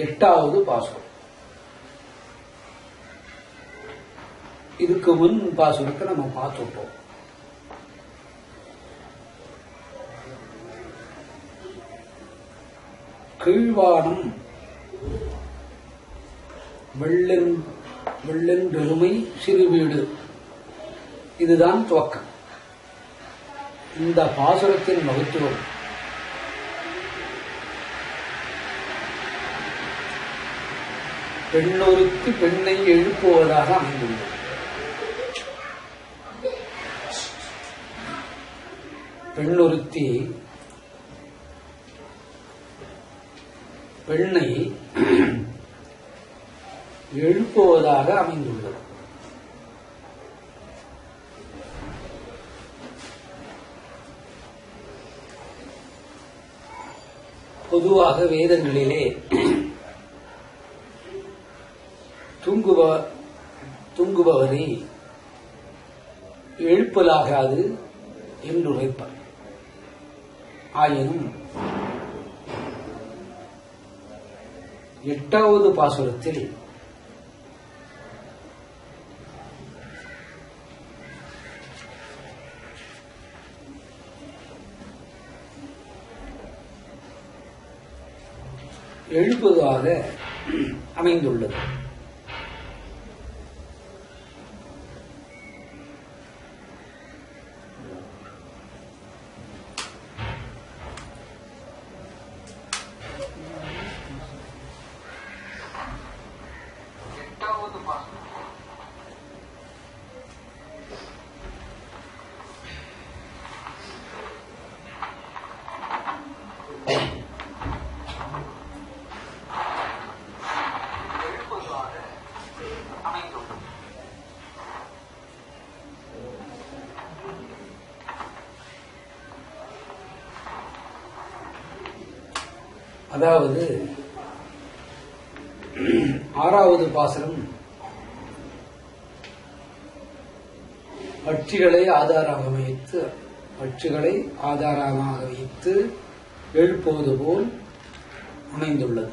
எட்டாவது பாசுரம். இதுக்கு முன் பாசுரத்தை நம்ம பார்த்துட்டோம். கீழ்வானம் வெள்ளென்றெருமை சிறு வீடு, இதுதான் துவக்கம். இந்த பாசுரத்தின் மகத்துவம் பெண்ணொருத்தி பெண்ணை எழுப்புவதாக அமைந்துள்ளது. பெண்ணொருத்தி பெண்ணை எழுப்புவதாக அமைந்துள்ளது. பொதுவாக வேதங்களிலே தூங்குபவரை எழுப்பலாகாது என்று உரைப்பார். ஆயினும் எட்டாவது பாசுரத்தில் எழுப்புவதாக அமைந்துள்ளது. அதாவது ஆறாவது பாசுரம் பட்சிகளை ஆதாரமாக வைத்து எழுப்புவது போல் அமைந்துள்ளது.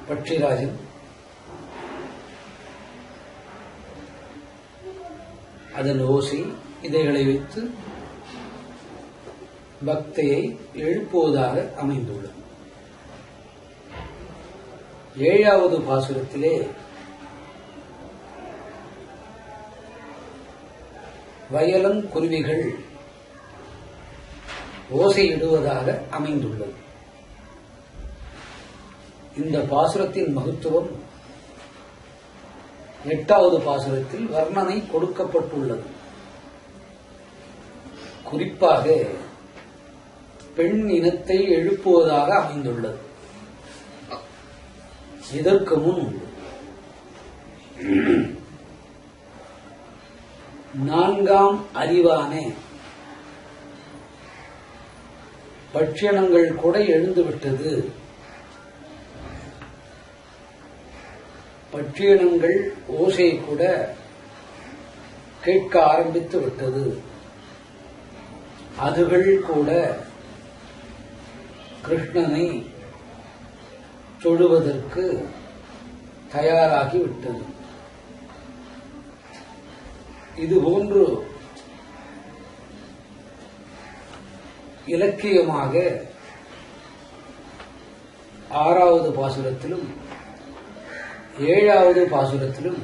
பட்சிராஜன் அதன் ஓசை இதைகளை வைத்து பக்தியை எழுப்புவதாக அமைந்துள்ளது. ஏழாவது பாசுரத்திலே வயலங்குருவிகள் ஓசையிடுவதாக அமைந்துள்ளது. இந்த பாசுரத்தின் மகத்துவம் எட்டாவது பாசுரத்தில் வர்ணனை கொடுக்கப்பட்டுள்ளது. குறிப்பாக பெண் இனத்தை எழுப்புவதாக அமைந்துள்ளது. இதற்கு முன் நான்காம் அறிவான பட்சணங்கள் கூட எழுந்துவிட்டது. பட்சணங்கள் ஓசை கூட கேட்க ஆரம்பித்து விட்டது. அதுகள் கூட கிருஷ்ணனை தொழுவதற்கு தயாராகிவிட்டது. இதுபோன்று இலக்கியமாக ஆறாவது பாசுரத்திலும் ஏழாவது பாசுரத்திலும்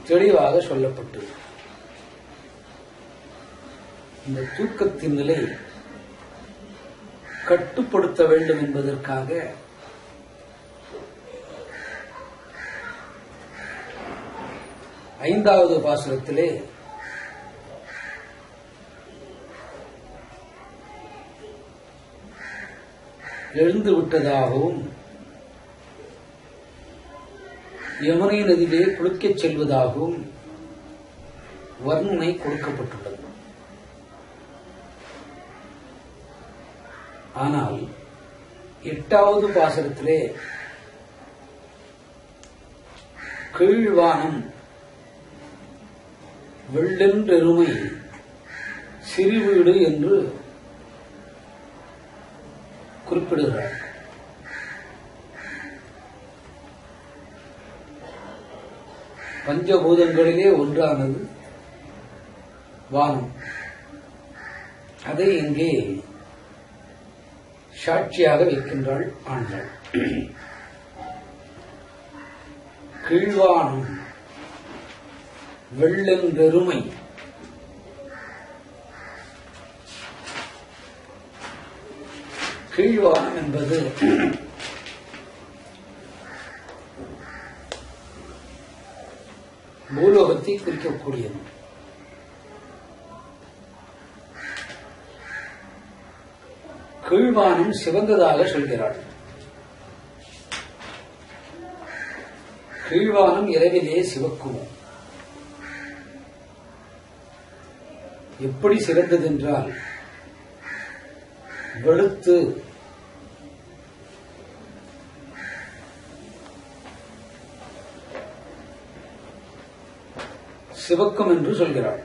தெளிவாக சொல்லப்பட்டது. இந்த தூக்கத்தின் நிலை கட்டுப்படுத்த வேண்டும் என்பதற்காக ஐந்தாவது பாசுரத்திலே எழுந்து விட்டதாகவும் யமுனை நதியிலே குளிக்கச் செல்வதாகவும் வர்ணனை கொடுக்கப்பட்டுள்ளது. ஆனால் எட்டாவது பாசுரத்திலே கீழ்வானம் வெள்ளென்றெருமை சிறுவீடு என்று குறிப்பிடுகிறார். பஞ்சபூதங்களிலே ஒன்றானது வானம். அதை இங்கே சாட்சியாக வைக்கின்றாள் ஆண்டாள். கீழ்வானம் வெள்ளென்றெருமை கீழ்வானம் என்பது பூலோகத்தை குறிக்கக்கூடியது. கீழ்வானம் சிவந்ததாக சொல்கிறாள். கீழ்வானம் இரவிலே சிவக்குமோ? எப்படி சிறந்ததென்றால் வெளுத்து சிவக்கும் என்று சொல்கிறாள்.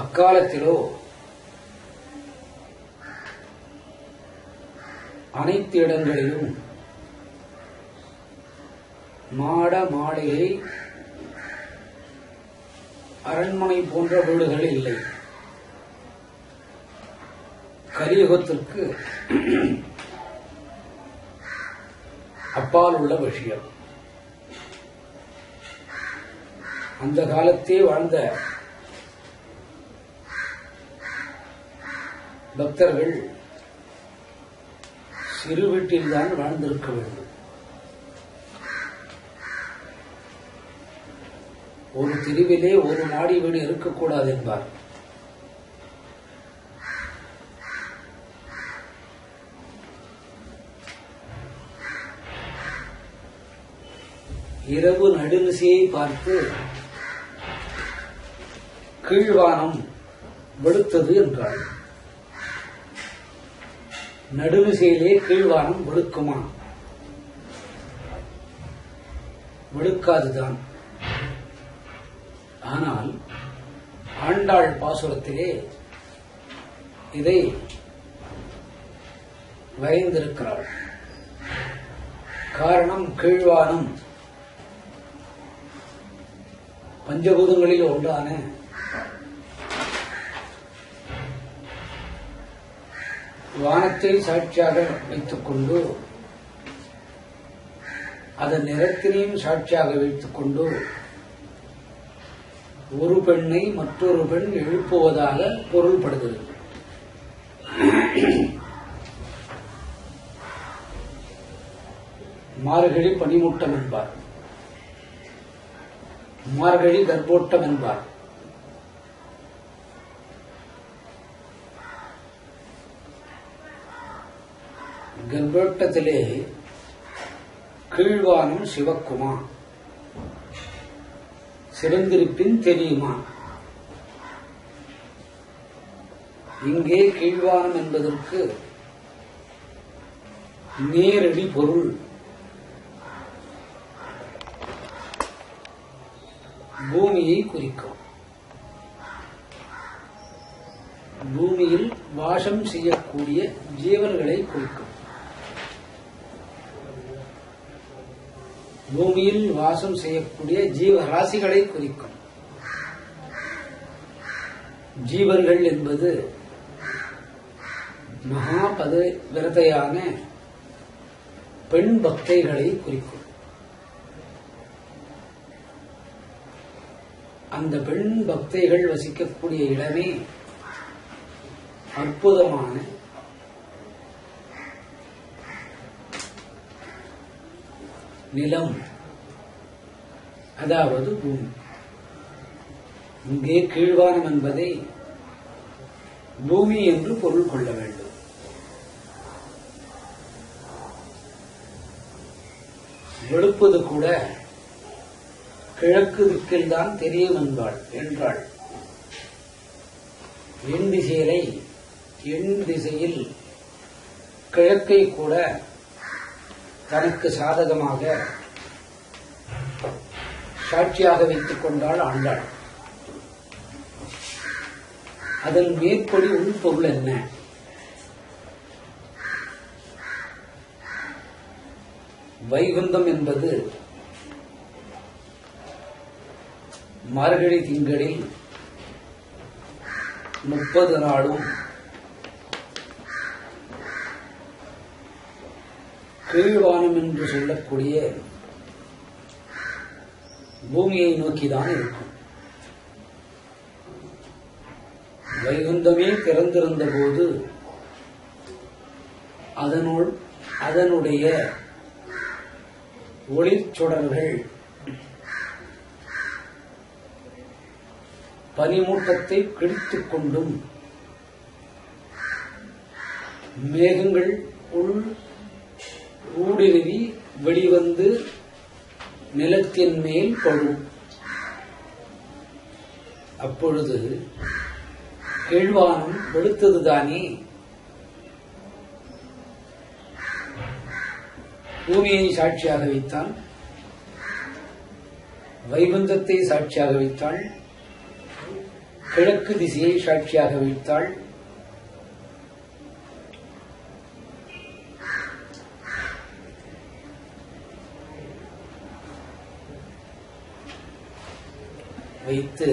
அக்காலத்திலோ அனைத்து இடங்களிலும் மாட மாளிகை அரண்மனை போன்ற வீடுகள் இல்லை. கலியுகத்திற்கு அப்பால் உள்ள விஷயம். அந்த காலத்தே வாழ்ந்த பக்தர்கள் சிறு வீட்டில்தான் வாழ்ந்திருக்க வேண்டும். ஒரு தெருவிலே ஒரு மாடி வீடு இருக்கக்கூடாது என்பார். இரவு நடுநிசையை பார்த்து கீழ்வானம் வெளுத்தது என்றார். நடுநிசையிலே கீழ்வானம் வெளுக்குமா? வெளுக்காதுதான். ஆனால் ஆண்டாள் பாசுரத்திலே இதை வரைந்திருக்கிறாள். காரணம், கீழ்வானம் பஞ்சபூதங்களில் ஒன்றான வானத்தை சாட்சியாக வைத்துக் கொண்டு அதன் நிறத்தினையும் சாட்சியாக வைத்துக் கொண்டு ஒரு பெண்ணை மற்றொரு பெண் எழுப்புவதாக பொருள்படுகிறது. மார்கழி பனிமூட்டம் என்பார், மார்கழி கர்ப்போட்டம் என்பார். கர்ப்போட்டத்திலே கீழ்வானம் சிவக்குமா? சிறந்திருப்பின் தெரியுமா? இங்கே கீழ்வானம் என்பதற்கு நேரடி பொருள் பூமியை குறிக்கும். பூமியில் வாசம் செய்யக்கூடிய ஜீவன்களை குறிக்கும். பூமியில் வாசம் செய்யக்கூடிய ஜீவராசிகளை குறிக்கும். ஜீவர்கள் என்பது மகாபத விரதையான பெண் பக்தைகளை குறிக்கும். அந்த பெண் பக்தைகள் வசிக்கக்கூடிய இடமே அற்புதமான நிலம், அதாவது பூமி. இங்கே கீழ்வானம் என்பதை பூமி என்று பொருள் கொள்ள வேண்டும். வெளுப்பது கூட கிழக்கு திக்கில்தான் தெரியும் என்றாள். எண் திசையில் கிழக்கை கூட தனக்கு சாதகமாக சாட்சியாக வைத்துக் கொண்டாள் ஆண்டாள். அதன் மேற்படி உள்பொருள் என்ன? வைகுந்தம் என்பது மார்கழி திங்களில் 30 நாளும் கீழ்வானம் என்று சொல்லக்கூடிய பூமியை நோக்கிதான் இருக்கும். வைகுந்தமே திறந்திருந்த போது அதனுடைய ஒளிச்சுடர்கள் பனிமூட்டத்தை கிழித்துக் கொண்டும் மேகங்கள் ஊடுருவி வெளிவந்து நிலத்தின் மேல் படும். அப்பொழுது கீழ்வானம் வெளுத்ததுதானே. பூமியை சாட்சியாக வைத்தான், வைகுந்தத்தை சாட்சியாக வைத்தாள், கிழக்கு திசையை சாட்சியாக வைத்தாள். வைத்து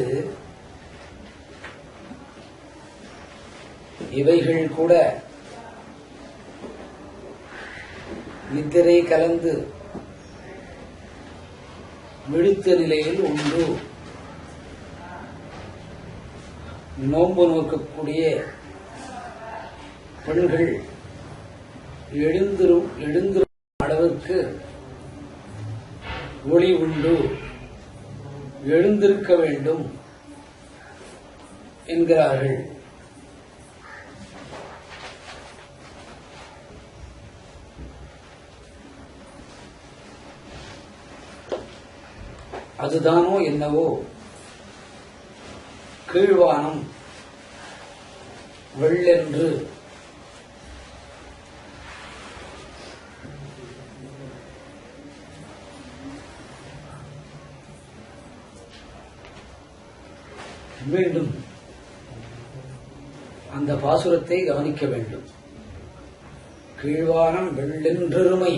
இவைகள் கூட நித்திரை கலந்து விழித்த நிலையில் உண்டு. நோன்பு நோக்கக்கூடிய பெண்கள் எழுந்திரும் அளவிற்கு ஒளி உண்டு, எழுந்திருக்க வேண்டும் என்கிறார்கள். அதுதானோ என்னவோ கீழ்வானம் வெள்ளென்று மீண்டும் அந்த பாசுரத்தை கவனிக்க வேண்டும். கீழ்வானம் வெள்ளென்றெருமை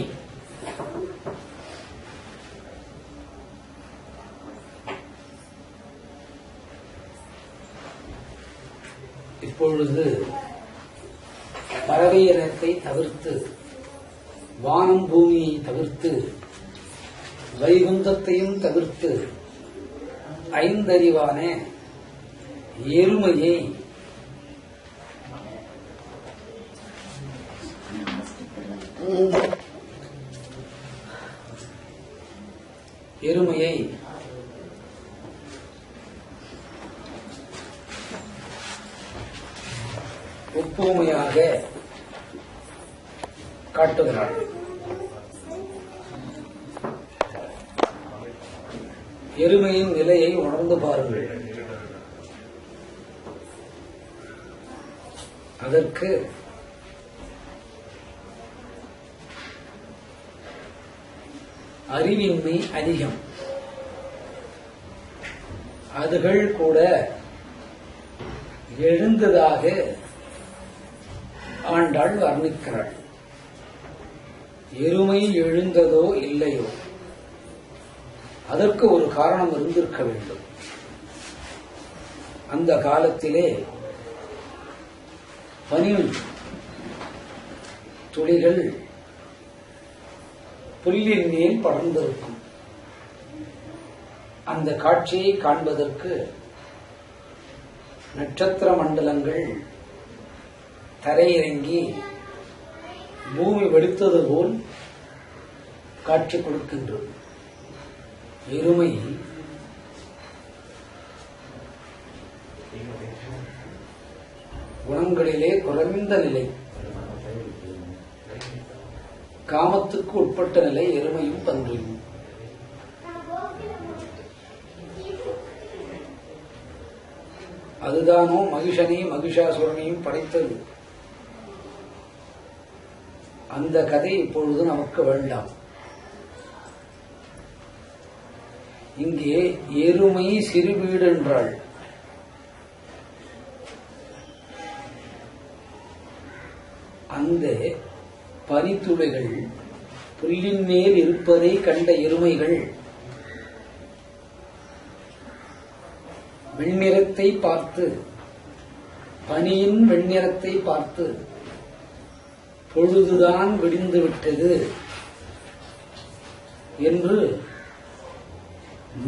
இப்பொழுது பறவை இனத்தை தவிர்த்து, வானம் பூமியை தவிர்த்து, வைகுந்தத்தையும் தவிர்த்து ஐந்தறிவான எருமையை ஒப்புமையாக காட்டுகிறார். எருமையின் நிலையை உணர்ந்து பாருங்கள். அதற்கு அறிவின்மை அதிகம். அதுகள் கூட எழுந்ததாக ஆண்டாள் வர்ணிக்கிறாள். எருமை எழுந்ததோ இல்லையோ, அதற்கு ஒரு காரணம் இருந்திருக்க வேண்டும். அந்த காலத்திலே பனி துளிகள் புல்லின் மேல் படர்ந்திருக்கும். அந்த காட்சியை காண்பதற்கு நட்சத்திர மண்டலங்கள் தரையிறங்கி பூமி வெடித்தது போல் காட்சி கொடுக்கின்றது. எருமை குணங்களிலே குறைந்த நிலை, காமத்துக்கு உட்பட்ட நிலை எருமையும் பன்றியும். அதுதானோ மகிஷனையும் மகிஷாசுரனையும் படைத்தது. அந்த கதை இப்பொழுது நமக்கு வேண்டாம். இங்கே எருமை சிறு வீடு என்றாள். அந்த பனித்துளிகள் புல்லின் மேல் இருப்பதை கண்ட எருமைகள் வெண்ணிறத்தை பார்த்து, பனியின் வெண்ணிறத்தை பார்த்து பொழுதுதான் விடிந்து விட்டது என்று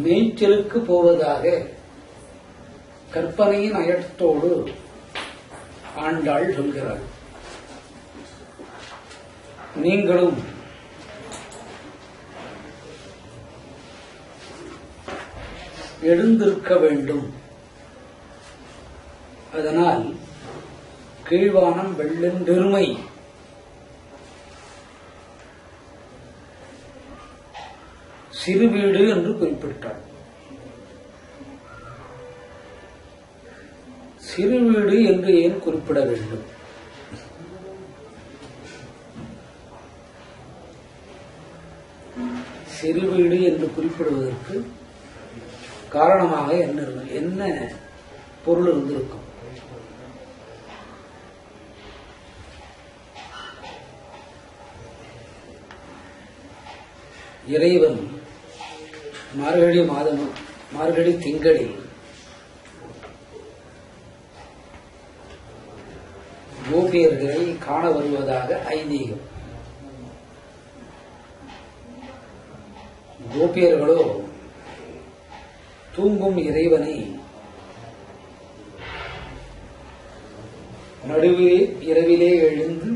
மேய்ச்சலுக்கு போவதாக கற்பனையின் அயற்றோடு ஆண்டாள் சொல்கிறாள். நீங்களும் எழுந்திருக்க வேண்டும். அதனால் கீழ்வானம் வெள்ளென்றெருமை சிறுவீடு என்று குறிப்பிட்டார். சிறுவீடு என்று ஏன் குறிப்பிட வேண்டும்? சிறுவீடு என்று குறிப்பிடுவதற்கு காரணமாக என்ன பொருள் இருந்திருக்கும்? இறைவன் மார்கழி மாதம், மார்கழி திங்களில் கோபியர்களை காண வருவதாக ஐதீகம். கோபியர்களோ தூங்கும் இறைவனை நடுவே இரவிலே எழுந்து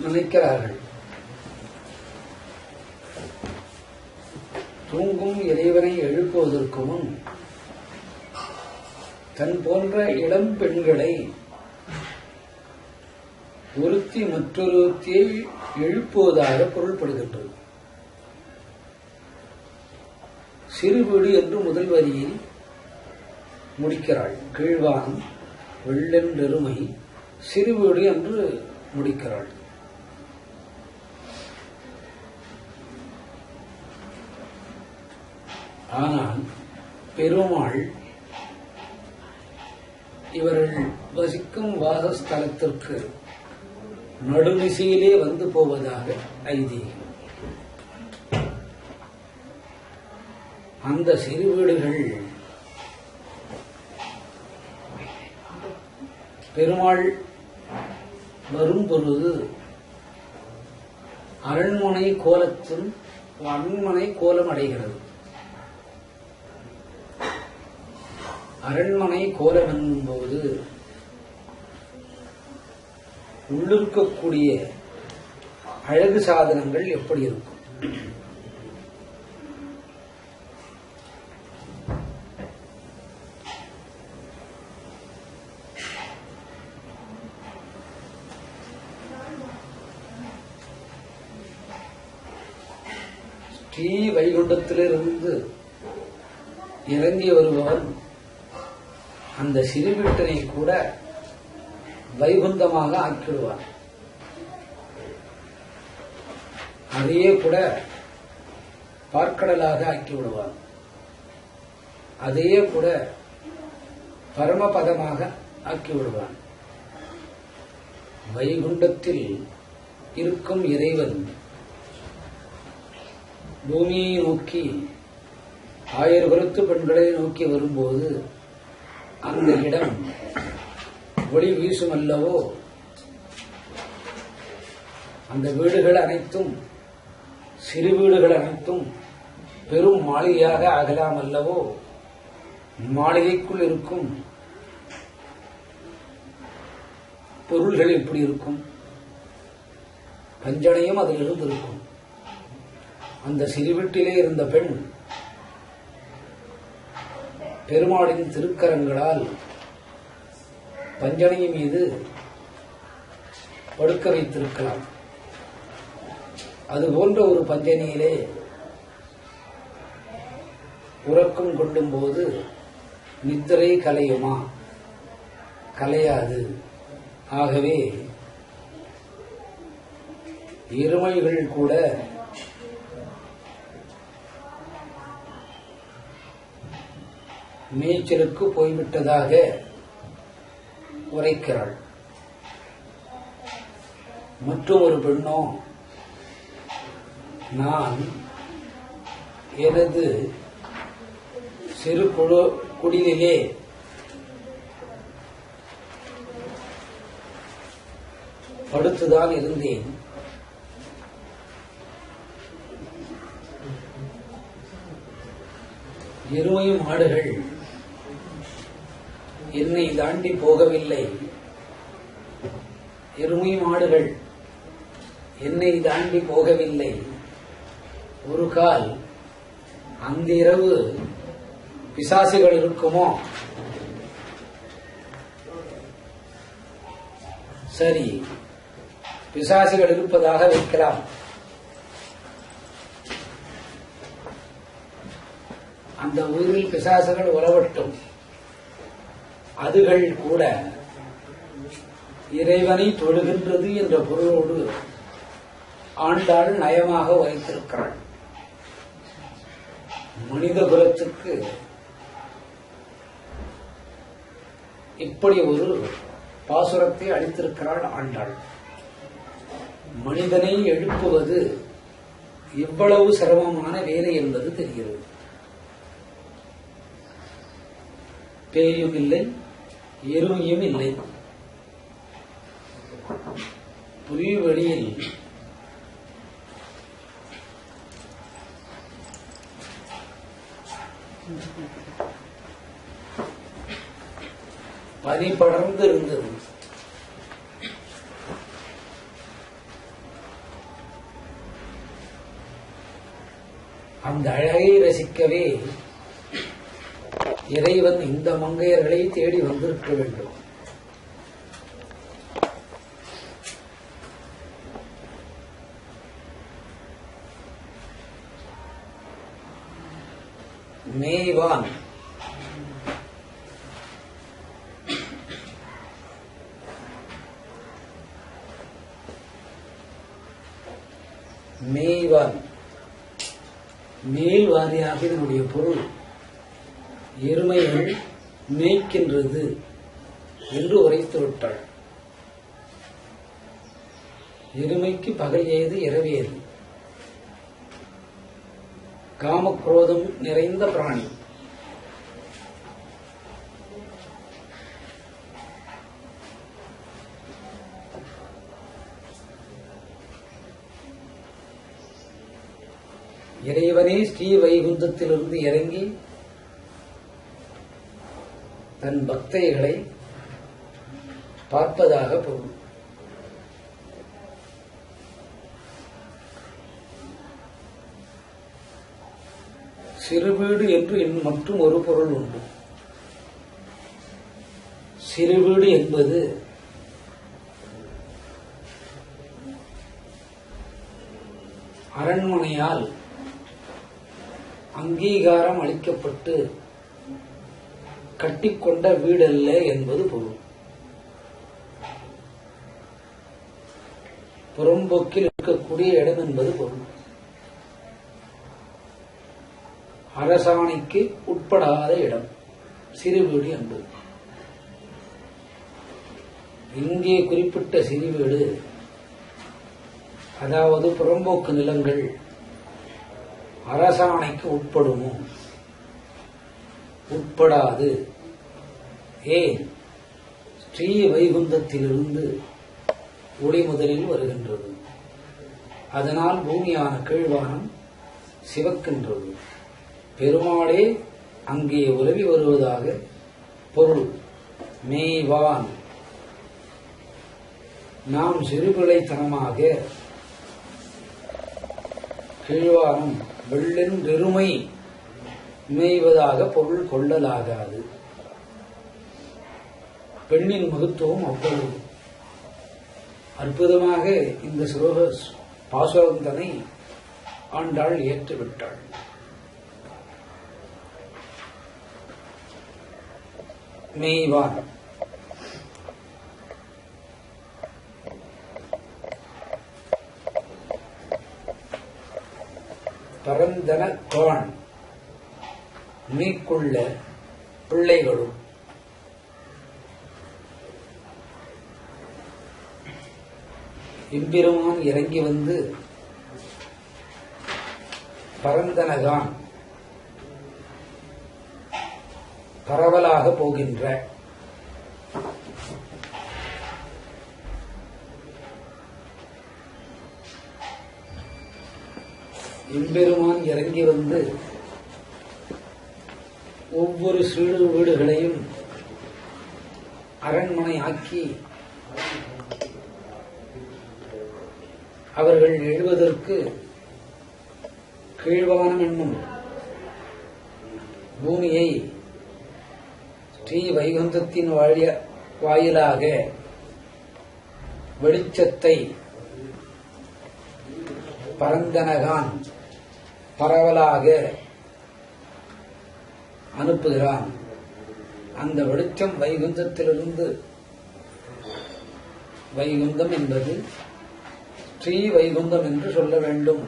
நினைக்கிறார்கள். தூங்கும் இறைவனை எழுப்புவதற்கு முன் தன் போன்ற இளம் பெண்களை ஒருத்தி மற்றொருத்தியை எழுப்புவதாக பொருள்படுகின்றது. சிறுவீடு என்று முதல் வரியில் முடிக்கிறாள். கீழ்வானம் வெள்ளென்றெருமை சிறுவீடு என்று முடிக்கிறாள். ஆனால் பெருமாள் இவர்கள் வசிக்கும் வாசஸ்தலத்திற்கு நடுநிசையிலே வந்து போவதாக ஐதீகம். அந்த சிறு வீடுகள் பெருமாள் வரும் பொழுது அரண்மனை கோலம் அடைகிறது. அரண்மனை கோலம் என்னும்போது உள்ளிருக்கக்கூடிய அழகு சாதனங்கள் எப்படி இருக்கும்? ஸ்ரீ வைகுண்டத்திலிருந்து இறங்கி வருபவன் அந்த சிறு வீட்டினை கூட வைகுந்தமாக ஆக்கிடுவான். அதையே கூட பார்க்கடலாக ஆக்கிவிடுவான். அதையே கூட பரமபதமாக ஆக்கிவிடுவான். வைகுண்டத்தில் இருக்கும் இறைவன் பூமியை நோக்கி 1000 கருத்து பெண்களை நோக்கி வரும்போது அந்த இடம் ஒளி வீசும் அல்லவோ? அந்த வீடுகள் அனைத்தும், சிறு வீடுகள் அனைத்தும் பெரும் மாளிகையாக ஆகலாம் அல்லவோ? மாளிகைக்குள் இருக்கும் பொருள்கள் எப்படி இருக்கும்? பஞ்சனையும் அதில் இருந்திருக்கும். அந்த சிறு வீட்டிலே இருந்த பெண் பெருமாளின் திருக்கரங்களால் பஞ்சனை மீது படுக்க வைத்திருக்கலாம். அது போன்ற ஒரு பஞ்சனையிலே உறக்கம் கொள்ளும் போது நித்திரை கலையுமா? கலையாது. ஆகவே எருமைகள் கூட மேய்ச்சலுக்கு போய்விட்டதாக உரைக்கிறாள். மற்றும் ஒரு பெண்ணோ, நான் எனது சிறு குடிலே படுத்துதான் இருந்தேன். எருமையும் ஆடுகள் என்னை தாண்டி போகவில்லை. எருமையும் ஆடுகள் என்னை தாண்டி போகவில்லை. ஒரு கால் அந்த இரவு பிசாசுகள் இருக்குமோ? சரி, பிசாசுகள் இருப்பதாக வைக்கலாம். அந்த ஊரில் பிசாசுகள் உறவட்டும். அதுகள் கூட இறைவனை தொழுகின்றது என்ற பொருளோடு ஆண்டாள் நயமாக வைத்திருக்கிறாள். மனித குலத்துக்கு இப்படி ஒரு பாசுரத்தை அளித்திருக்கிறாள் ஆண்டாள். மனிதனை எழுப்புவது எவ்வளவு சிரமமான வேலை என்பது தெரிகிறது. பேயும் இல்லை, எருமையும் இல்லை. புலிவெளியில் பனி படர்ந்து இருந்தது. அந்த அழகை ரசிக்கவே இறைவன் இந்த மங்கையர்களை தேடி வந்திருக்க வேண்டும். மேய்வான் மேய்வான் மேல்வாரியாக இதனுடைய பொருள் எருமைகள் மேய்க்கின்றது என்று உரைத்து விட்டாள். எருமைக்கு பகல் ஏது இரவு ஏது? காமக்ரோதம் நிறைந்த பிராணி. இறைவனே ஸ்ரீ வைகுந்தத்திலிருந்து இறங்கி தன் பக்தைகளை பார்ப்பதாக பொருள். சிறுவீடு என்று மற்றும் ஒரு பொருள் உண்டு. சிறுவீடு என்பது அரண்மனையால் அங்கீகாரம் அளிக்கப்பட்டு கட்டிக்கொண்ட வீடல்ல என்பது பொருள். புறம்போக்கில் இருக்கக்கூடிய இடம் என்பது பொருள். அரசாணைக்கு உட்படாத இடம் சிறு வீடு என்பது. இங்கே குறிப்பிட்ட சிறு வீடு, அதாவது புறம்போக்கு நிலங்கள் அரசாணைக்கு உட்படுமோ? உட்படாது. ஏன்? ஸ்ரீ வைகுந்தத்திலிருந்து ஒளி முதலில் வருகின்றது. அதனால் பூமியான கீழ்வானம் சிவக்கின்றது. பெருமாளே அங்கே உலவி வருவதாக பொருள். மேய்வான். நாம் சிறுபிள்ளைத்தனமாக கீழ்வானம் வெள்ளென்றெருமை மேய்வதாக பொருள் கொள்ளலாகாது. பெண்ணின் மகத்துவம் அவ்வளவு. அற்புதமாக இந்த ஸ்லோக பாசுரந்தனை ஆண்டாள் ஏற்றுவிட்டாள். மேய்வான் பரந்தன கான் மீக்குள்ள பிள்ளைகளும் எம்பெருமான் இறங்கி வந்து பரந்தனகான் பரவலாக போகின்ற எம்பெருமான் இறங்கி வந்து ஒவ்வொரு சிறு வீடுகளையும் அரண்மனை ஆக்கி அவர்கள் எழுவதற்கு கீழ்வானம் என்னும் பூமியை ஸ்ரீ வைகுந்தத்தின் வாயிலாக வெளிச்சத்தை பரந்தனகான் பரவலாக அனுப்புகிறான். அந்த வெளிச்சம் வைகுந்தத்திலிருந்து, வைகுந்தம் என்பது ஸ்ரீ வைகுந்தம் என்று சொல்ல வேண்டும்.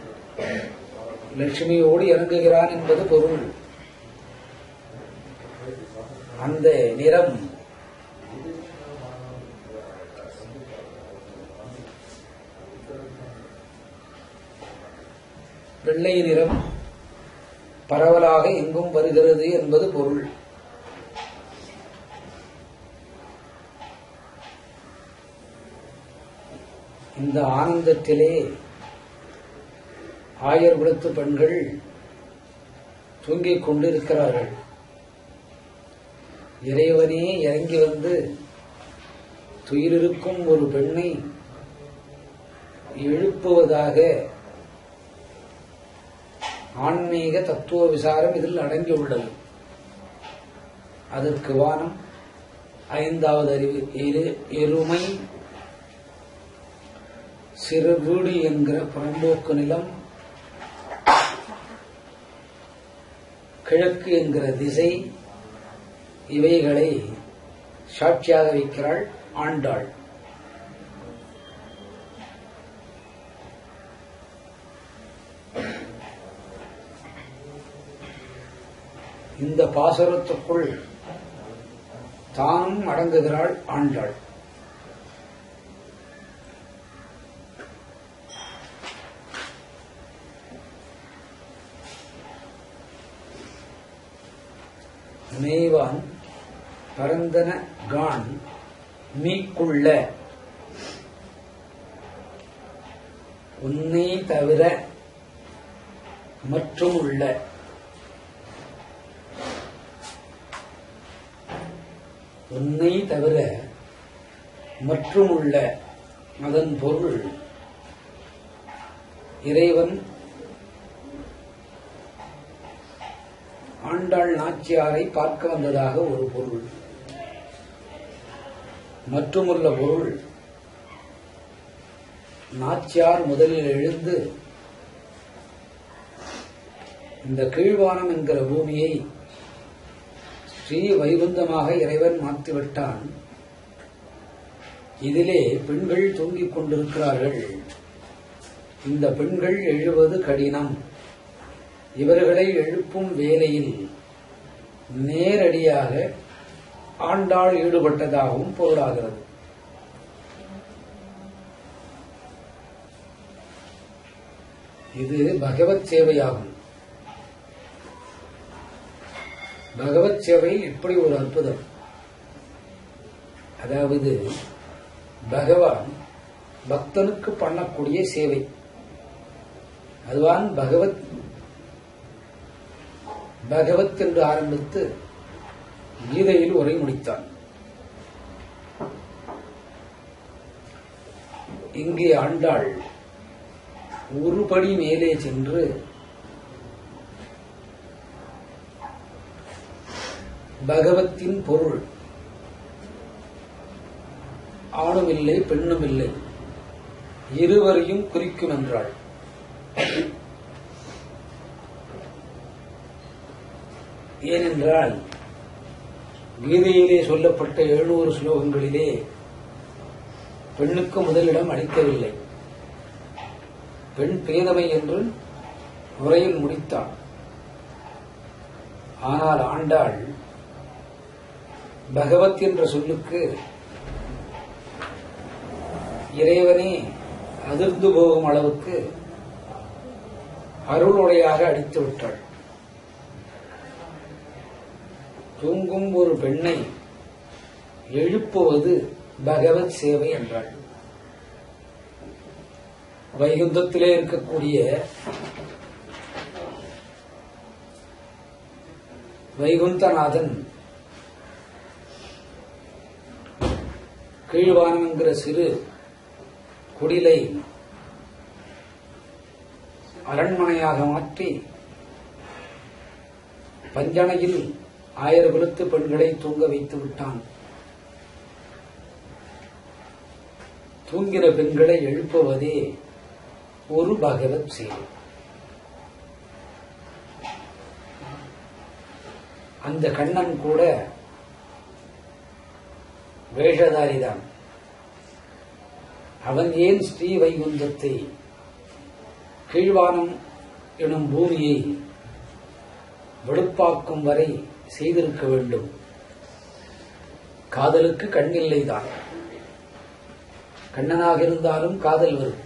லட்சுமியோடு இறங்குகிறான் என்பது பொருள். அந்த நிறம் வெள்ளை நிறம் பரவலாக எங்கும் வருகிறது என்பது பொருள். இந்த ஆனந்தத்திலே ஆயர் குலத்து பெண்கள் தூங்கிக் கொண்டிருக்கிறார்கள். இறைவனே இறங்கி வந்து துயிலிருக்கும் ஒரு பெண்ணை எழுப்புவதாக ஆன்மீக தத்துவ விசாரம் இதில் அடங்கியுள்ளது. அதற்கு வானம், ஐந்தாவது அறிவு, எருமை, சிறு வீடு என்கிற புறம்போக்கு நிலம், கிழக்கு என்கிற திசை, இவைகளை சாட்சியாக வைக்கிறாள் ஆண்டாள். இந்த பாசுரத்துக்குள் தானும் அடங்குகிறாள் ஆண்டாள். மேய்வான் பரந்தன கான் மீக்குள்ள உன்னை தவிர மற்றும் உள்ள, உன்னை தவிர மற்றும் உள்ள, அதன் பொருள் இறைவன் ஆண்டாள் நாச்சியாரை பார்க்க வந்ததாக ஒரு பொருள். மற்றுமுள்ள பொருள், நாச்சியார் முதலில் எழுந்து இந்த கீழ்வானம் என்கிற பூமியை ஸ்ரீ வைகுந்தமாக இறைவன் மாற்றிவிட்டான். இதிலே பெண்கள் தூங்கிக் கொண்டிருக்கிறார்கள். இந்த பெண்கள் எழுவது கடினம். இவர்களை எழுப்பும் வேலையில் நேரடியாக ஆண்டாள் ஈடுபட்டதாகவும் பொருளாகிறது. இது பகவத் சேவையாகும். பகவத் சேவையில் இப்படி ஒரு அற்புதம். அதாவது பகவான் பக்தனுக்கு பண்ணக்கூடிய சேவை. அதுவான் பகவத் பகவத் என்று ஆரம்பித்து கீதையில் உரை முடித்தான். இங்கே ஆண்டாள் ஒருபடி மேலே சென்று பகவத்தின் பொருள் ஆணுமில்லை பெண்ணுமில்லை, இருவரையும் குறிக்கும் என்றாள். ஏனென்றால் கீதையிலே சொல்லப்பட்ட 700 ஸ்லோகங்களிலே பெண்ணுக்கு முதலிடம் அளிக்கவில்லை. பெண் பேதமை என்று உரையில் முடித்தாள். ஆனால் ஆண்டாள் பகவத் என்ற சொல்லுக்கு இறைவனே அதிர்ந்து போகும் அளவுக்கு அருளுடையாக அடித்து விட்டாள். தூங்கும் ஒரு பெண்ணை எழுப்புவது பகவத் சேவை என்றாள். வைகுந்தத்திலே இருக்கக்கூடிய வைகுந்தநாதன் கீழ்வானம் என்கிற சிறு குடிலை அரண்மனையாக மாற்றி பஞ்சணையில் 1000 விழுத்து பெண்களை தூங்க வைத்து விட்டான். தூங்கின பெண்களை எழுப்புவதே ஒரு பகவத் சேவை. அந்த கண்ணன் கூட வேஷதாரிதான். அவன் ஏன் ஸ்ரீ வைகுந்தத்தை கீழ்வானம் எனும் பூமியை வெளுப்பாக்கும் வரை செய்திருக்க வேண்டும்? காதலுக்கு கண்ணில்லைதான். கண்ணனாக இருந்தாலும் காதல் வரும்,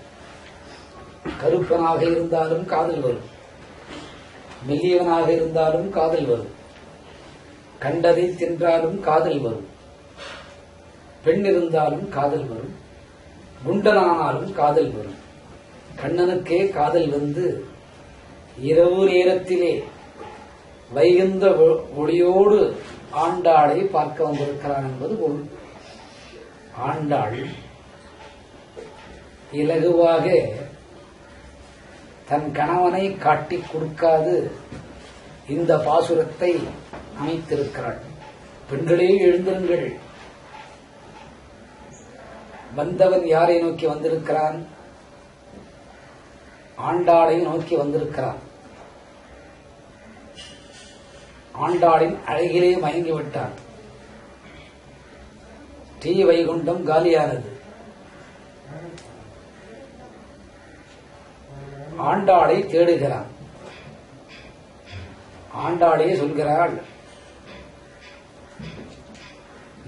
கருப்பனாக இருந்தாலும் காதல் வரும், மெல்லியவனாக இருந்தாலும் காதல் வரும், கண்டதை தின்றாலும் காதல் வரும், பெண் இருந்தாலும் காதல் வரும், குண்டனானாலும் காதல் வரும். கண்ணனுக்கே காதல் வந்து இரவு நேரத்திலே வைகுந்த ஒளியோடு ஆண்டாளை பார்க்க வந்திருக்கிறான் என்பது பொருள். ஆண்டாள் இலகுவாக தன் கணவனை காட்டிக் கொடுக்காது இந்த பாசுரத்தை அமைத்திருக்கிறாள். பெண்களே எழுந்திருங்கள். வந்தவன் யாரை நோக்கி வந்திருக்கிறான்? ஆண்டாளை நோக்கி வந்திருக்கிறான். ஆண்டாளின் அழகிலே மயங்கிவிட்டான். ஸ்ரீ வைகுண்டம் காலியானது. ஆண்டாளை தேடுகிறான். ஆண்டாளே சொல்கிறாள்,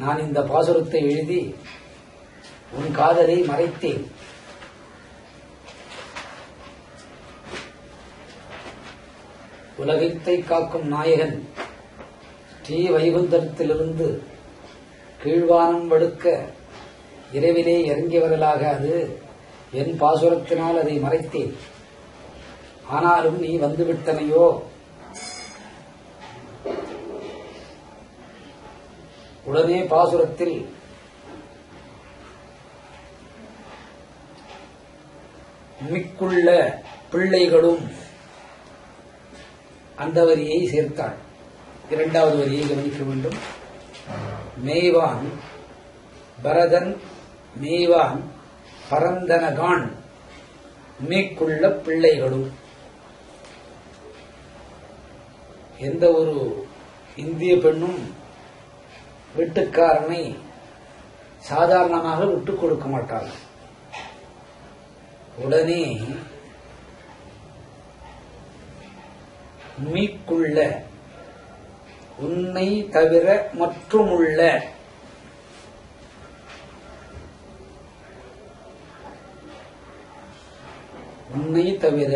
நான் இந்த பாசுரத்தை எழுதி உன் காதலை மறைத்தேன். உலகத்தை காக்கும் நாயகன் ஸ்ரீ வைகுந்தத்திலிருந்து கீழ்வானம் வடுக்க இரவிலே இறங்கி வரலாகாது. என் பாசுரத்தினால் அதை மறைத்தேன். ஆனாலும் நீ வந்துவிட்டனையோ? உடனே பாசுரத்தில் மிக்குள்ள பிள்ளைகளும் அந்த வரியை சேர்த்தாள். இரண்டாவது வரியை கவனிக்க வேண்டும். மேய்வான் பரதன் மேய்வான் பரந்தனகான் மிக்குள்ள பிள்ளைகளும். எந்த ஒரு இந்திய பெண்ணும் வீட்டுக்காரனை சாதாரணமாக விட்டுக் கொடுக்க மாட்டார்கள். உடனே மீக்குள்ள உன்னை தவிர மற்றுமுள்ள உன்னை தவிர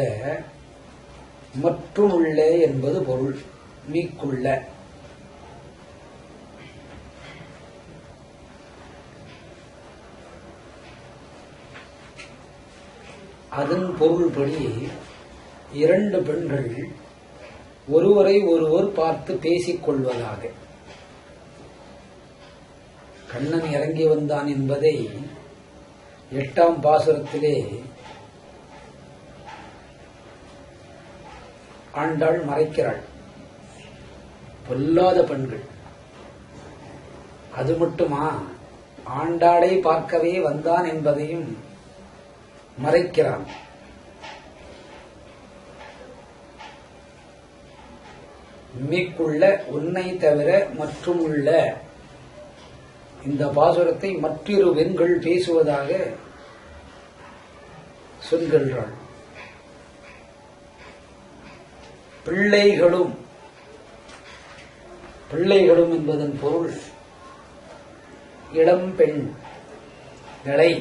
மற்றுமுள்ள என்பது பொருள். மீக்குள்ள அதன் பொருள்படி இரண்டு பெண்கள் ஒருவரை ஒருவர் பார்த்து பேசிக் கொள்வதாக. கண்ணன் இறங்கி வந்தான் என்பதை 8ஆம் பாசுரத்திலே ஆண்டாள் மறைக்கிறாள். பொல்லாத பெண்கள். அது மட்டுமா, ஆண்டாளை பார்க்கவே வந்தான் என்பதையும் மறைக்கிறான். மிக்குள்ள உன்னை தவிர மற்றும் உள்ள இந்த பாசுரத்தை மற்றொரு வெண்கள் பேசுவதாக சொல்கின்றாள். பிள்ளைகளும் பிள்ளைகளும் என்பதன் பொருள் இளம் பெண்களை,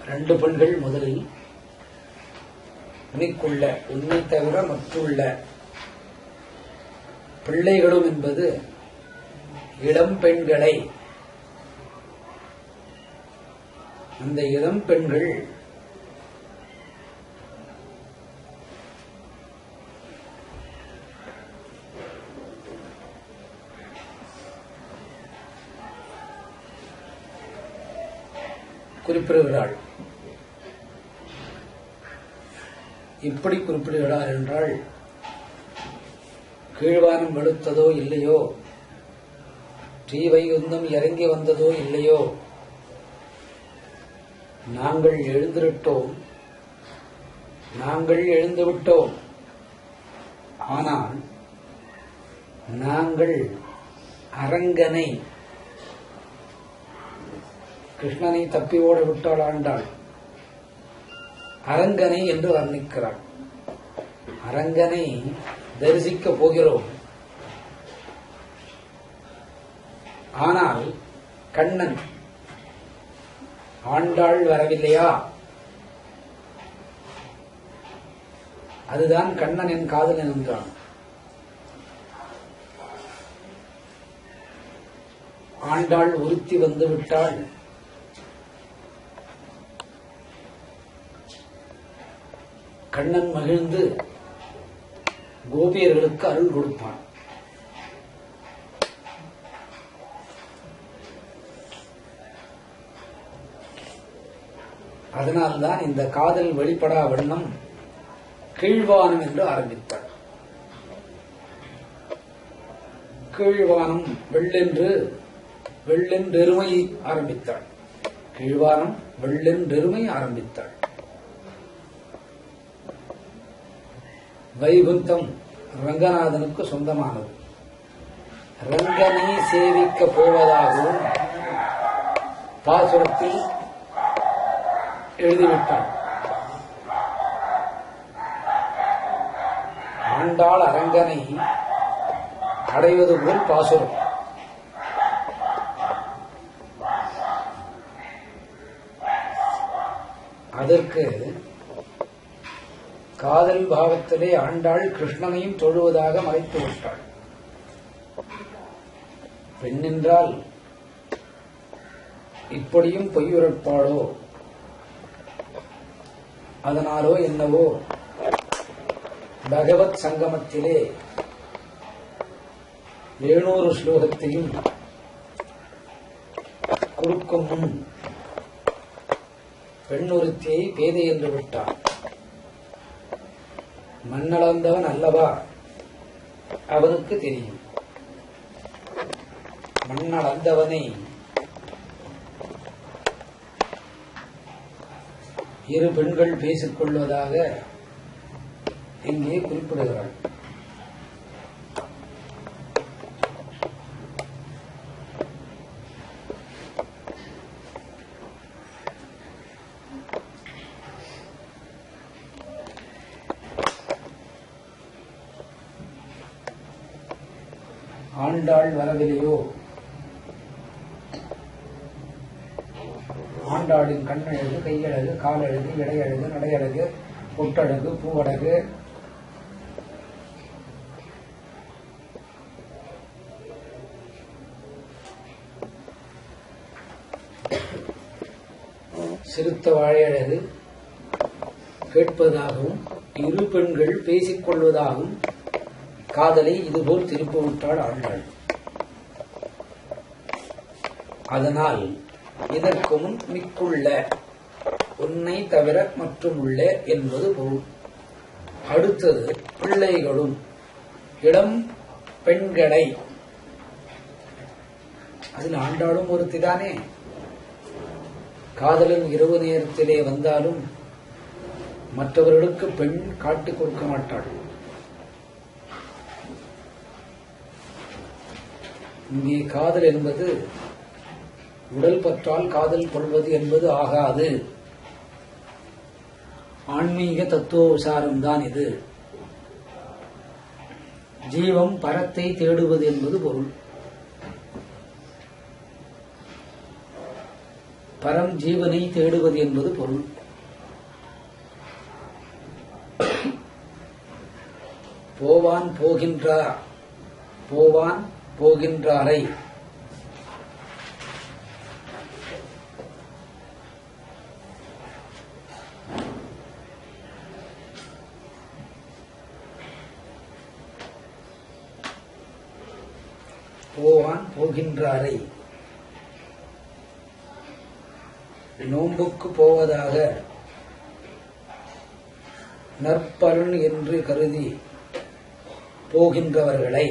ரெண்டு பெண்கள் முதலில், மிக்குள்ள உன்னை தவிர மற்றுள்ள பிள்ளைகளும் என்பது இளம் பெண்களை. அந்த இளம் பெண்கள் குறிப்பிடுகிறாள். இப்படி குறிப்பிடுகிறார் என்றால், கீழ்வானம் வெளுத்ததோ இல்லையோ, ஸ்ரீவைகுந்தம் இறங்கி வந்ததோ இல்லையோ, நாங்கள் எழுந்திருட்டோம், நாங்கள் எழுந்துவிட்டோம். ஆனால் நாங்கள் அரங்கனை, கிருஷ்ணனை தப்பி ஓட விட்டாள் ஆண்டாள். அரங்கனை என்று வர்ணிக்கிறாள். அரங்கனை தரிசிக்கப் போகிறோம். ஆனால் கண்ணன், ஆண்டாள் வரவில்லையா? அதுதான் கண்ணன் என் காதலன் என்றான். ஆண்டாள் ஒருத்தி வந்து விட்டாள். கண்ணன் மகிழ்ந்து கோபியர்களுக்கு அருள் கொடுப்பான். அதனால்தான் இந்த காதல் வெளிப்படா வண்ணம் கீழ்வானம் என்று ஆரம்பித்தார். கீழ்வானம் வெள்ளென்றெருமை ஆரம்பித்தாள். கீழ்வானம் வெள்ளென்றெருமை ஆரம்பித்தாள். வைகுந்தம் ரங்கநாதனுக்கு சொந்தமானது. ரங்கனை சேவிக்க போவதாகவும் பாசுரத்தில் எழுதிவிட்டாள். ஆண்டாள் அரங்கனை அடைவது போல் பாசுரம். அதற்கு காதல் பாவத்திலே ஆண்டாள் கிருஷ்ணனையும் தொழுவதாக மறைத்து விட்டாள். பெண்ணென்றால் இப்படியும் பொய்யுரைப்பாளோ, அதனாலோ என்னவோ பகவத் சங்கமத்திலே 700 ஸ்லோகத்தையும் கொடுக்கும் முன் பெண்ணொருத்தியை பேதை என்று விட்டான். மண்ணளந்தவன் அல்லவா, அவனுக்கு தெரியும். மண்ணளந்தவனை இரு பெண்கள் பேசிக் கொள்வதாக இங்கே குறிப்பிடுகிறாள். ஆண்டாள் வரவில்லையோ? ஆண்டாளின் கண்ணழகு, கையழகு, காலழகு, இடையழகு, நடையழகு, பொட்டழகு, பூவழகு, சிறுத்த வாழையழகு கேட்பதாகவும் இரு பெண்கள் பேசிக் கொள்வதாகவும் காதலை இதுபோல் திருப்பிவிட்டாள் ஆண்டாள். அதனால் இதற்கு முன் மிக்குள்ள உன்னை தவிர மற்றும் உள்ள என்பது பொருள். அடுத்தது பிள்ளைகளும் இளம் பெண்களை. அதில் ஆண்டாளும் ஒருத்திதானே. காதலன் இரவு நேரத்திலே வந்தாலும் மற்றவர்களுக்கு பெண் காட்டிக் கொடுக்க மாட்டாள். இங்கே காதல் என்பது உடல் பற்றால் காதல் கொள்வது என்பது ஆகாது. ஆன்மீக தத்துவ விசாரம்தான் இது. ஜீவம் பரத்தை தேடுவது என்பது பொருள். பரம் ஜீவனை தேடுவது என்பது பொருள். போவான் போகின்றாரை போகின்றாரை நோன்புக்கு போவதாக நற்பலன் என்று கருதி போகின்றவர்களை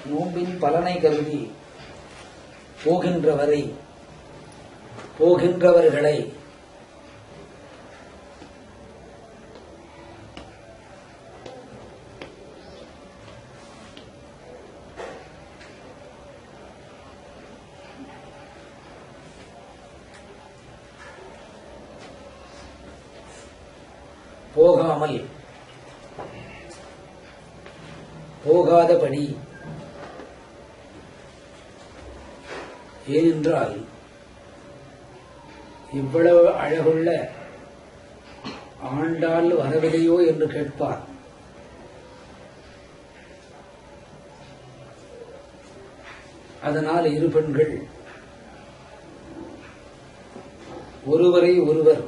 நோன்பின் பலனை கருதி போகின்றவர்களை போகாதபடி. ஏனென்றால் இவ்வளவு அழகுள்ள ஆண்டாள் வரவில்லையோ என்று கேட்பார். அதனால் இரு பெண்கள் ஒருவரை ஒருவர்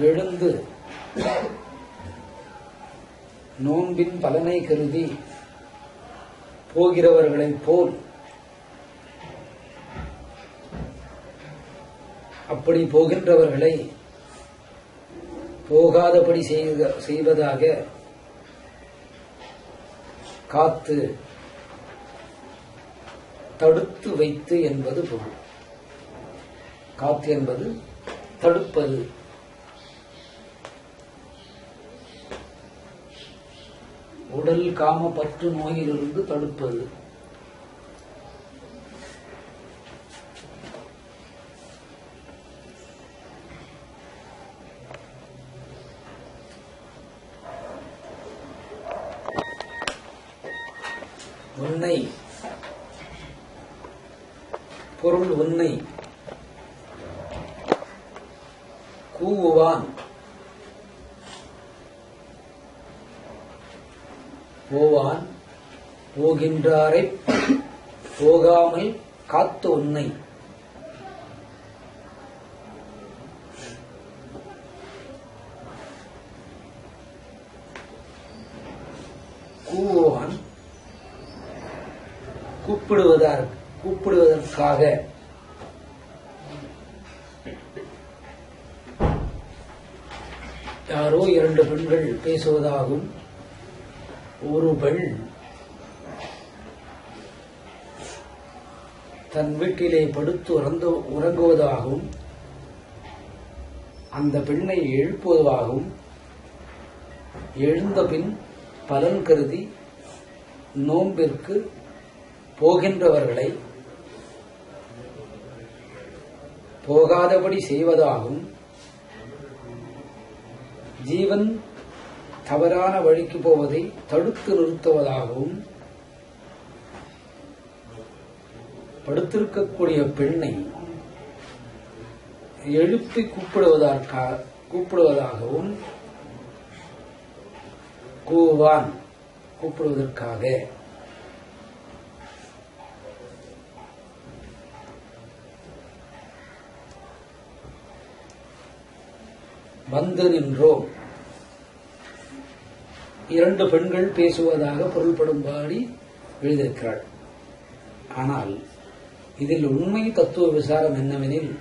எழுந்து நோன்பின் பலனை கருதி போகிறவர்களைப் போல் அப்படி போகின்றவர்களை போகாதபடி செய்வதாக காத்து தடுத்து வைத்து என்பது பொருள். காத்து என்பது தடுப்பது. உடல் காம பற்று நோயிலிருந்து தடுப்பது. உன்னை பொருள் உன்னை கூவுவான் போகின்றாரை போகாமல் காத்து உன்னை கூவுவான் கூப்பிடுவதற்காக யாரோ இரண்டு பெண்கள் பேசுவதாகும். ஒரு பெண் தன் வீட்டிலே படுத்து உறங்குவதாகவும் அந்த பெண்ணை எழுப்புவதாகவும் எழுந்த பின் பலன் கருதி நோன்பிற்கு போகின்றவர்களை போகாதபடி செய்வதாகவும் ஜீவன் தவறான வழிக்கு போவதை தடுத்து நிறுத்துவதாகவும் படுத்திருக்கக்கூடிய பெண்ணை எழுப்பி கூப்பிடுவதாகவும் கூப்பிடுவதற்காக வந்து நின்றோம். இரண்டு பெண்கள் பேசுவதாக பொருள்படும்படி எழுதியிருக்கிறாள். ஆனால் இதில் உண்மை தத்துவ விசாரம் என்னவெனில்,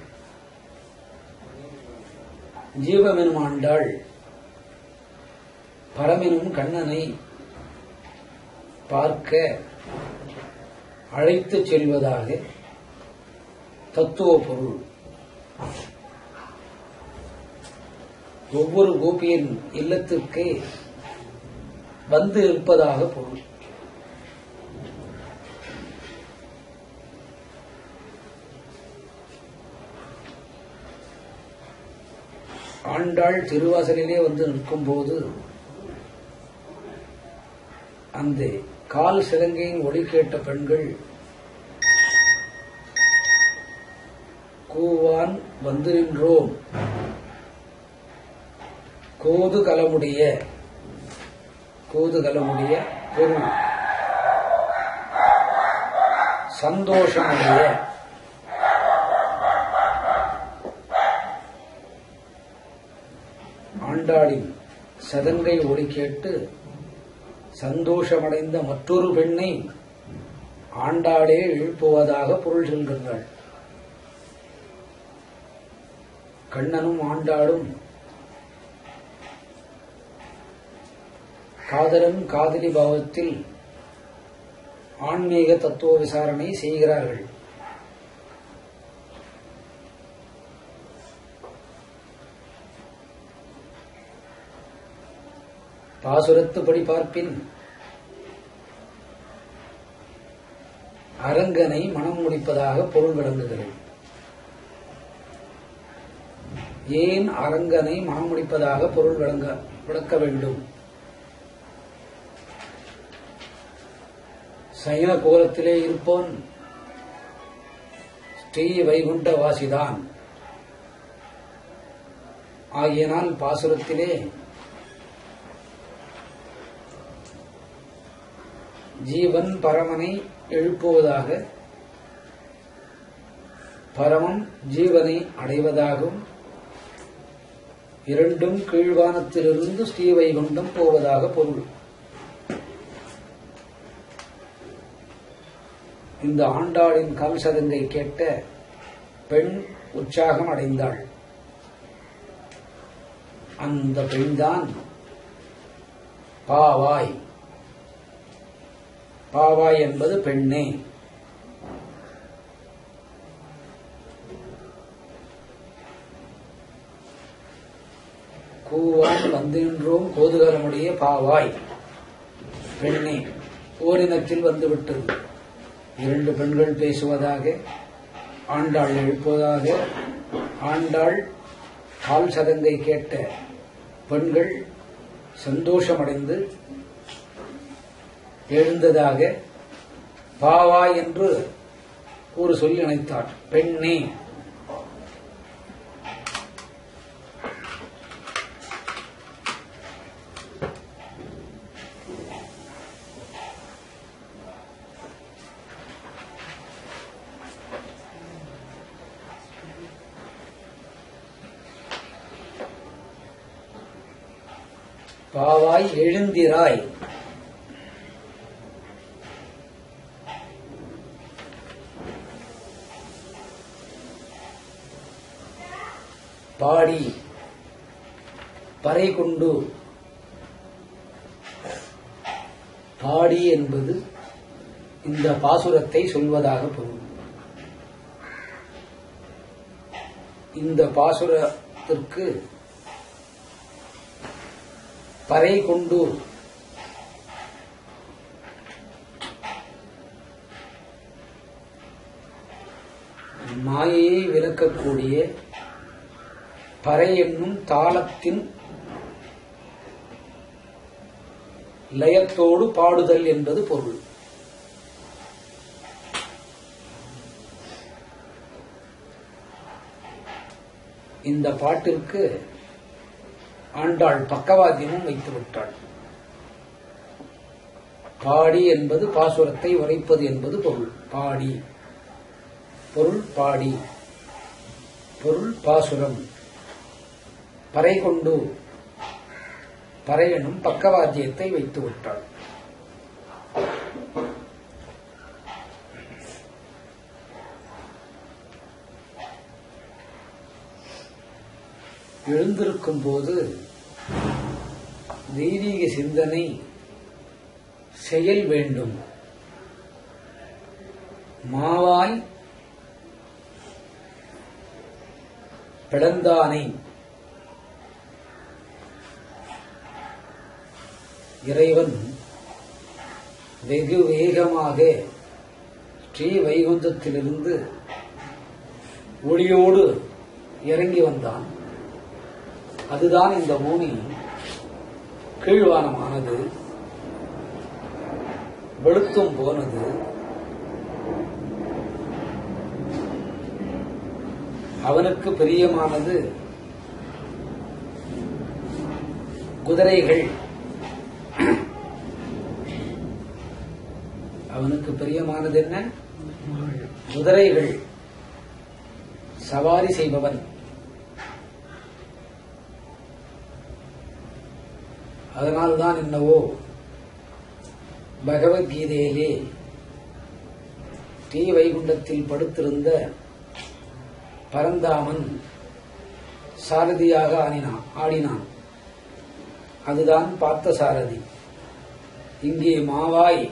ஜீவமெனும் ஆண்டாள் பரமெனும் கண்ணனை பார்க்க அழைத்துச் செல்வதாக தத்துவ பொருள். ஒவ்வொரு கோபியின் இல்லத்திற்கே வந்து இருப்பதாக பொருள். ஆண்டாள் திருவாசலிலே வந்து நிற்கும் போது அந்த கால் சிலங்கையின் ஒளி கேட்ட பெண்கள் கூவான் வந்து நின்றோம், கோதுகலமுடைய பொருள், சந்தோஷமுடைய ஆண்டாளின் சதங்கை ஒளி கேட்டு சந்தோஷமடைந்த மற்றொரு பெண்ணை ஆண்டாளே எழுப்புவதாக பொருள் சொல்கின்றாள். கண்ணனும் ஆண்டாளும் காதலன் காதலி பாவத்தில் ஆன்மீக தத்துவ விசாரணை செய்கிறார்கள். பாசுரத்துப்படி பார்ப்பின் அரங்கனை மனம் முடிப்பதாக பொருள் விளங்குகிறது. ஏன் அரங்கனை மனம் முடிப்பதாக பொருள் விளக்க வேண்டும்? சைன கோலத்திலே இருப்போன் ஸ்ரீ வைகுண்ட வாசிதான். ஆகியனால் பாசுரத்திலே ஜீவன் பரமனை எழுப்புவதாக, பரமம் ஜீவனை அடைவதாகவும், இரண்டும் கீழ்வானத்திலிருந்து ஸ்ரீவைகுண்டம் போவதாக பொருள். இந்த ஆண்டாளின் கால் சதங்கை கேட்ட பெண் உற்சாகம் அடைந்தாள். அந்த பெண்தான் பாவாய். பாவாய் என்பது பெண்ணே. கூவான் வந்து நின்றோம் கோதுகலமுடைய பாவாய், பெண்ணே. ஓரினத்தில் வந்துவிட்டது. இரண்டு பெண்கள் பேசுவதாக, ஆண்டாள் எழுப்புவதாக, ஆண்டாள் கால் சதங்கை கேட்ட பெண்கள் சந்தோஷமடைந்து எழுந்ததாக பாவாய் என்று ஒரு சொல்லி நினைத்தாள். பெண்ணே. பாவாய் எழுந்திராய். பாடி பறை கொண்டு. பாடி என்பது இந்த பாசுரத்தை சொல்வதாக பொருள். இந்த பாசுரத்திற்கு பறை கொண்டு மாயையை விலக்கக்கூடிய பறை என்னும் தாளத்தின் லயத்தோடு பாடுதல் என்பது பொருள். இந்த பாட்டிற்கு ஆண்டாள் பக்கவாத்தியமும் வைத்துவிட்டாள். பாடி என்பது பாசுரத்தை உரைப்பது என்பது பொருள். பாடி பொருள் பாடி, பொருள் பாசுரம். பறை கொண்டு பறை எனும் பக்கவாத்தியத்தை வைத்துவிட்டாள். எழுந்திருக்கும் போது தெய்வீக சிந்தனை செயல் வேண்டும். மாவாய் பிளந்தானை இறைவன் வெகு வேகமாக ஸ்ரீ வைகுந்தத்திலிருந்து ஒளியோடு இறங்கி வந்தான். அதுதான் இந்த பூமி கீழ்வானமானது, வெளுத்தும் போனது. அவனுக்கு பிரியமானது குதிரைகள். அவனுக்கு பிரியமானது என்ன? குதிரைகள். சவாரி செய்பவன். அதனால்தான் என்னவோ பகவத்கீதையிலே ஸ்ரீ வைகுண்டத்தில் படுத்திருந்த பரந்தாமன் சாரதியாக ஆடினான். அதுதான் பார்த்த சாரதி. இங்கே மாவாய்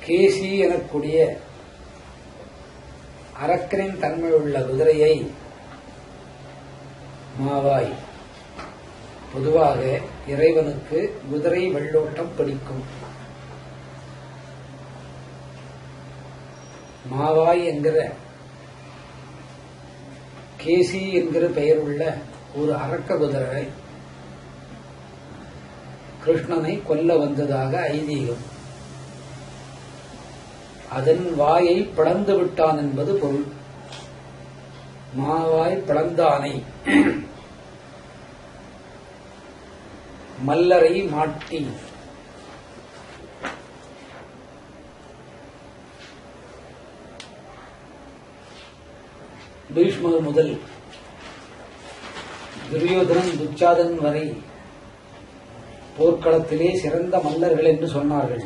கேசி எனக்கூடிய அரக்கனின் தன்மையுள்ள குதிரையை மாவாய். பொதுவாக இறைவனுக்கு குதிரை வெள்ளோட்டம் பிடிக்கும். மாவாய் என்கிற கேசி என்கிற பெயருள்ள ஒரு அரக்க குதிரை கிருஷ்ணனை கொல்ல வந்ததாக ஐதீகம். அதன் வாயை பிளந்து விட்டான் என்பது பொருள். மாவாய் பிளந்தானை. மல்லரை மாட்டி. பீஷ்மர் முதல் துரியோதனன் துச்சாதன் வரை போர்க்களத்திலே சிறந்த மல்லர்கள் என்று சொன்னார்கள்.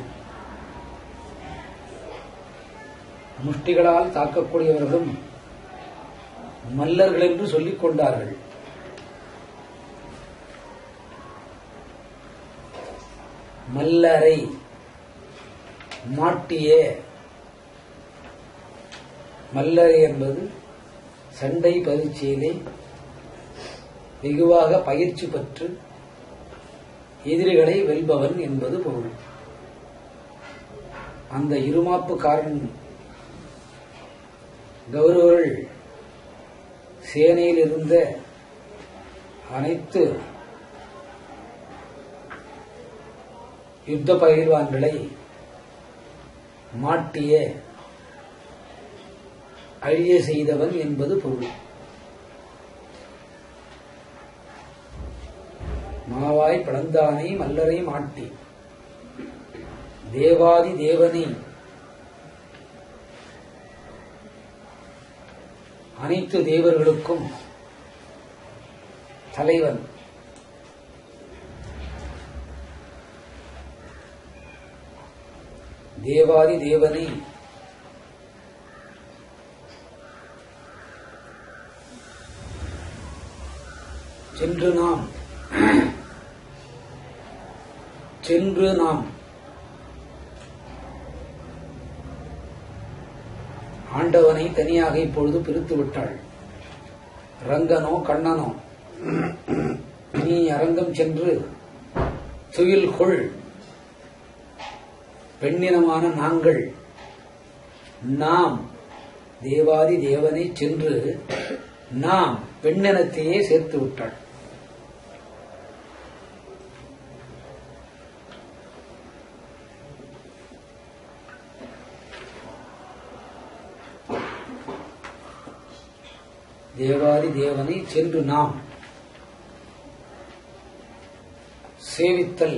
முஷ்டிகளால் தாக்கக்கூடியவர்களும் மல்லர்கள் என்று சொல்லிக் கொண்டார்கள். மல்லரை மாட்டிய. மல்லரை என்பது சண்டை பயிற்சியிலே வெகுவாக பயிற்சி பெற்று எதிரிகளை வெல்பவன் என்பது பொருள். அந்த இருமாப்புக்காரன் கௌரவர்கள் சேனையில் இருந்த அனைத்து யுத்த பயில்வான்களை மாட்டிய அழிய செய்தவன் என்பது பொருள். மாவாய் பிளந்தானை மல்லரை மாட்டி. தேவாதி தேவனை அனைத்து தேவர்களுக்கும் தலைவன். தேவாதி தேவனை சென்று நாம் ஆண்டவனை தனியாக இப்பொழுது பிரித்து விட்டாள். ரங்கனோ கண்ணனோ நீ அரங்கம் சென்று துயில் கொள். பெண்ணினமான நாம் தேவாதி தேவனை சென்று நாம் பெண்ணினத்தையே சேர்த்து விட்டாள். தேவாதி தேவனை சென்று நாம் சேவித்தல்.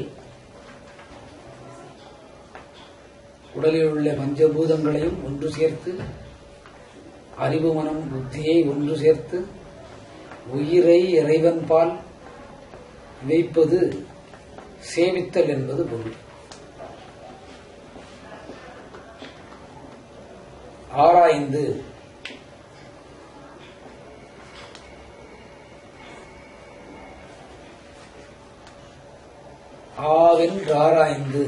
உடலில் உள்ள பஞ்சபூதங்களையும் ஒன்று சேர்த்து, அறிவு மனம் புத்தியை ஒன்று சேர்த்து, உயிரை இறைவன்பால் வைப்பது சேவித்தல் என்பது பொருள். ஆராய்ந்து ஆராய்ந்து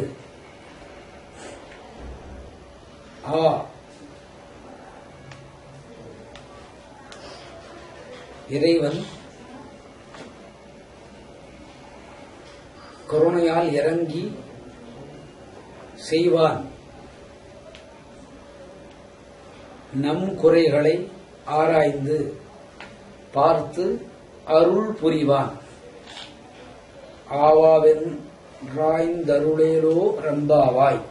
இறைவன் கருணையால் இறங்கி செய்வான், நம் குறைகளை ஆராய்ந்து பார்த்து அருள் புரிவான். ஆவாவென்றாய்ந்தருளேலோ ரம்பாவாய்.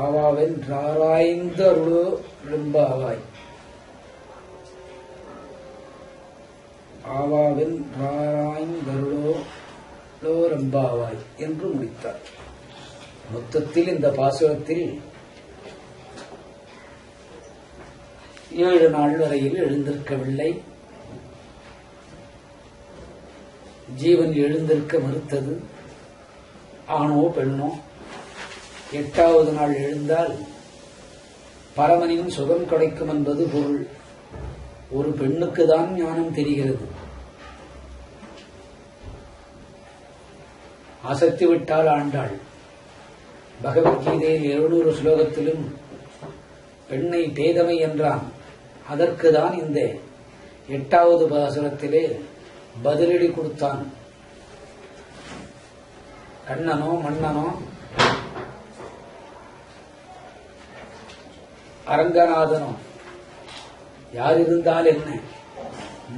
ஆவாவென்றாராய்ந்தருளோ ரம்பாவாய். ஆவாவென்றாராய்ந்தருளோ ரம்பாவாய் என்று முடித்தார். மொத்தத்தில் இந்த பாசுரத்தில் 7 நாள் வரையில் எழுந்திருக்கவில்லை. ஜீவன் எழுந்திருக்க மறுத்தது. ஆணோ பெண்ணோ 8வது நாள் எழுந்தால் பரமனின் சுகம் கிடைக்கும் என்பது பொருள். ஒரு பெண்ணுக்குதான் ஞானம் தெரிகிறது. அசத்திவிட்டால் ஆண்டாள். பகவத்கீதையில் 700 ஸ்லோகத்திலும் பெண்ணை பேதமை என்றான். அதற்குதான் இந்த 8வது பாசுரத்திலே பதிலடி கொடுத்தான். கண்ணனோ மன்னனோ அரங்கநாதனோ யார் இருந்தால் என்ன,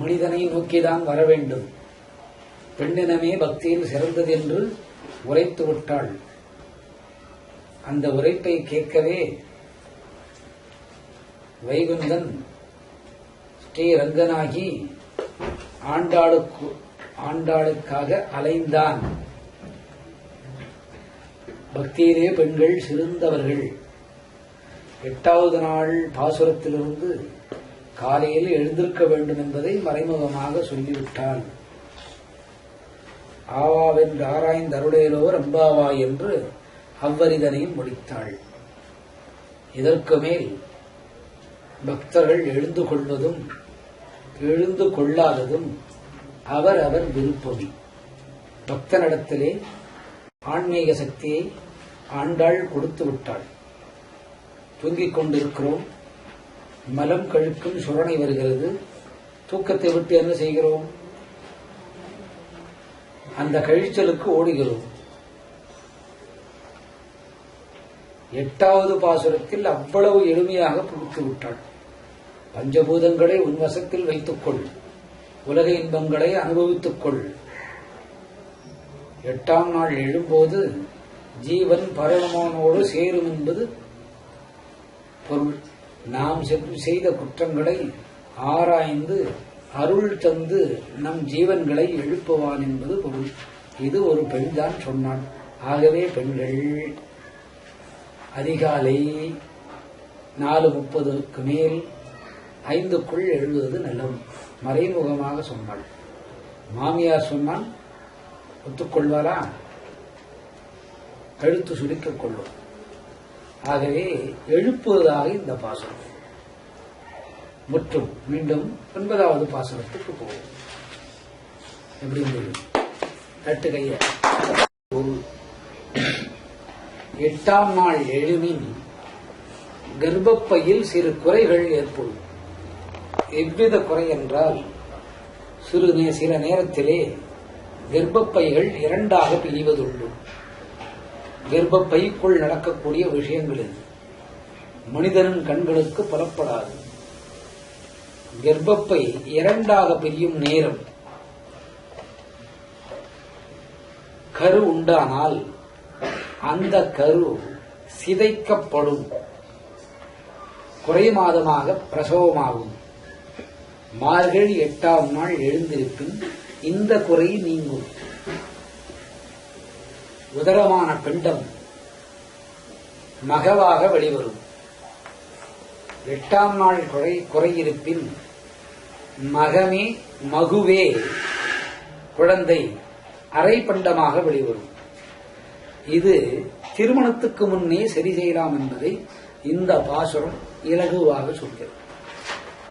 மனிதனை நோக்கிதான் வர வேண்டும். பெண்ணினமே பக்தியில் சிறந்தது என்று உரைத்து விட்டாள். அந்த உரைப்பை கேட்கவே வைகுந்தன் ஸ்ரீரங்கனாகி ஆண்டாளுக்காக அலைந்தான். பக்தியிலே பெண்கள் சிறந்தவர்கள். 8வது நாள் பாசுரத்திலிருந்து காலையில் எழுந்திருக்க வேண்டும் என்பதை மறைமுகமாக சொல்லிவிட்டாள். ஆவாவென்று ஆராய்ந்தருளேலோ ரம்பாவாய் என்று அவ்வரிதனையும் முடித்தாள். இதற்கு மேல் பக்தர்கள் எழுந்து கொள்வதும் எழுந்து கொள்ளாததும் அவர் விருப்பமே. பக்தனிடத்திலே ஆன்மீக சக்தியை ஆண்டாள் கொடுத்து விட்டாள். தூங்கிக் கொண்டிருக்கிறோம், மலம் கழுக்கும் சுரணை வருகிறது. தூக்கத்தை விட்டு என்ன செய்கிறோம்? அந்த கழிச்சலுக்கு ஓடுகிறோம். 8வது பாசுரத்தில் அவ்வளவு எளிமையாக புகுத்து விட்டாள். பஞ்சபூதங்களை உன் வசத்தில் வைத்துக்கொள், உலக இன்பங்களை அனுபவித்துக் கொள். 8ஆம் நாள் எழும்போது ஜீவன் பரமனோடு சேரும் என்பது பொருள். நாம் செய்த குற்றங்களை ஆராய்ந்து அருள் தந்து நம் ஜீவன்களை எழுப்புவான் என்பது பொருள். இது ஒரு பெண் தான் சொன்னான். ஆகவே பெண்கள் அதிகாலை 4:30க்கு மேல் 5க்குள் எழுதுவது நல்லது. மறைமுகமாக சொன்னாள். மாமியார் சொன்னால் ஒத்துக்கொள்வாரா? கழுத்து சுருக்கிக் கொள்ளும். ஆகவே எழுப்புவதாக இந்த பாசுரம் முற்றும். மீண்டும் 9வது பாசுரத்துக்கு போவோம். எப்படி தட்டு கைய 8ஆம் நாள் எழுமின் கர்ப்பப்பையில் சிறு குறைகள் ஏற்படும். எவ்வித குறை என்றால், சில நேரத்திலே கர்ப்பப்பைகள் 2ஆக பிரிவதுண்டு. கர்ப்பப்பைக்குள் நடக்கக்கூடிய விஷயங்கள் இது மனிதனின் கண்களுக்கு புலப்படாது. கர்ப்பப்பை 2ஆக பிரியும் நேரம் கரு உண்டானால் அந்த கரு சிதைக்கப்படும். குறை மாதமாக பிரசவமாகும். மார்கழி 8ஆம் நாள் எழுந்திருப்பின் இந்த குறை நீங்கும். உதரமான பிண்டம் மகவாக வெளிவரும். 8ஆம் நாள் குறையிருப்பின் மகுவே குழந்தை அரை பண்டமாக வெளிவரும். இது திருமணத்துக்கு முன்னே சரி செய்யலாம் என்பதை இந்த பாசுரம் இலகுவாக சொல்கிறது.